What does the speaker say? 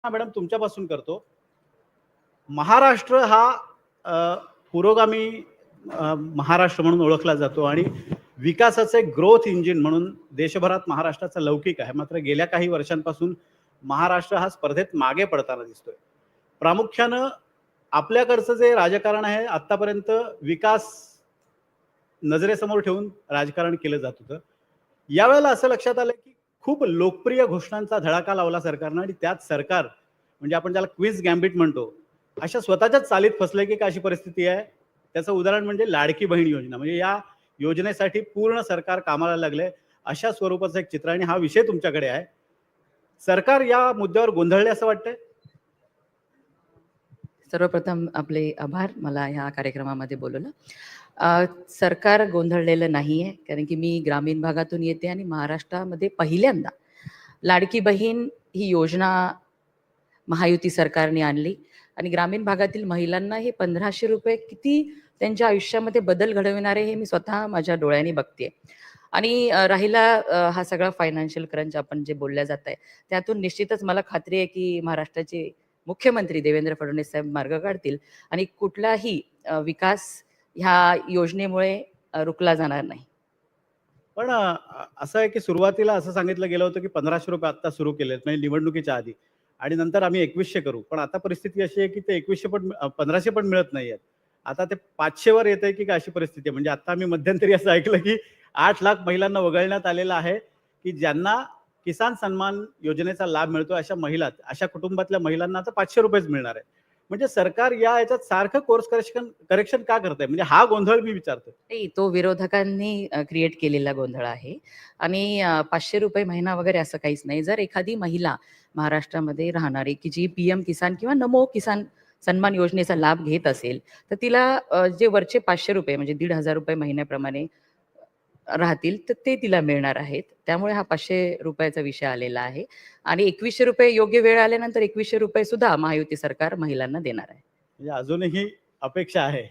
हां, मॅडम तुमच्यापासून करतो. महाराष्ट्र हा पुरोगामी महाराष्ट्र म्हणून ओळखला जातो आणि विकासाचे ग्रोथ इंजिन म्हणून देशभरात महाराष्ट्राचा लौकिक आहे. मात्र गेल्या काही वर्षांपासून महाराष्ट्र हा स्पर्धेत मागे पडताना दिसतोय. प्रामुख्यानं आपल्याकडचं जे राजकारण आहे आत्तापर्यंत विकास नजरेसमोर ठेवून राजकारण केलं जात होतं. यावेळेला असं लक्षात आलं की खूप लोकप्रिय घोषणांचा धडाका लावला सरकारनं आणि त्यात सरकार म्हणजे आपण ज्याला क्विज गॅम्बिट म्हणतो, अशा स्वतःच्याच चालीत फसलंय की काय अशी परिस्थिती आहे. त्याचं उदाहरण म्हणजे लाडकी बहीण योजना. म्हणजे या योजनेसाठी पूर्ण सरकार कामाला लागलंय, अशा स्वरूपाचं एक चित्र आणि हा विषय तुमच्याकडे आहे. सरकार या मुद्द्यावर गोंधळले असं वाटतंय? सर्वप्रथम आपले आभार मला ह्या कार्यक्रमामध्ये बोलवलं. सरकार गोंधळलेलं नाही आहे, कारण की मी ग्रामीण भागातून येते आणि महाराष्ट्रामध्ये पहिल्यांदा लाडकी बहीण ही योजना महायुती सरकारने आणली आणि ग्रामीण भागातील महिलांना हे 1,500 रुपये किती त्यांच्या आयुष्यामध्ये बदल घडविणारे हे मी स्वतः माझ्या डोळ्यांनी बघते. आणि राहिला हा सगळा फायनान्शियल क्रंच आपण जे बोलल्या जात आहे, त्यातून निश्चितच मला खात्री आहे की महाराष्ट्राचे मुख्यमंत्री देवेंद्र फडणवीस साहेब मार्ग काढतील आणि कुठलाही विकास ह्या योजनेमुळे रुकला जाणार नाही. पण असं आहे की सुरुवातीला असं सांगितलं गेलं होतं की 1,500 रुपये आत्ता सुरू केलेत म्हणजे निवडणुकीच्या आधी आणि नंतर आम्ही 2,100 करू. पण आता परिस्थिती अशी आहे की ते 2,100 पण 1,500 पण मिळत नाहीयेत. आता ते 500 वर येतंय की काय अशी परिस्थिती आहे? म्हणजे आता आम्ही मध्यंतरी असं ऐकलं की 8 लाख महिलांना वगळण्यात आलेलं आहे, की ज्यांना किसान सन्मान योजनेचा लाभ मिळतो अशा महिला, अशा कुटुंबातल्या महिलांना आता 500 रुपयेच मिळणार आहे. म्हणजे सरकार या याच्यात सारखं कोर्स करेक्शन का करतंय? म्हणजे हा गोंधळ मी विचारतोय. नाही, तो विरोधकांनी क्रिएट केलेला गोंधळ आहे आणि 500 रुपये महिना वगैरे असं काहीच नाही. जर एखादी महिला महाराष्ट्रामध्ये राहणारी की जी PM किसान किंवा नमो किसान सन्मान योजनेचा लाभ घेत असेल, तर तिला जे वरचे 500 रुपये म्हणजे 1,500 रुपये महिन्याप्रमाणे राहतील, तर ते तिला मिळणार आहेत. त्यामुळे हा 500 रुपयाचा विषय आलेला आहे आणि 2,100 रुपये योग्य वेळ आल्यानंतर 2,100 रुपये सुद्धा महायुती सरकार महिलांना देणार आहे. म्हणजे अजूनही अपेक्षा आहे.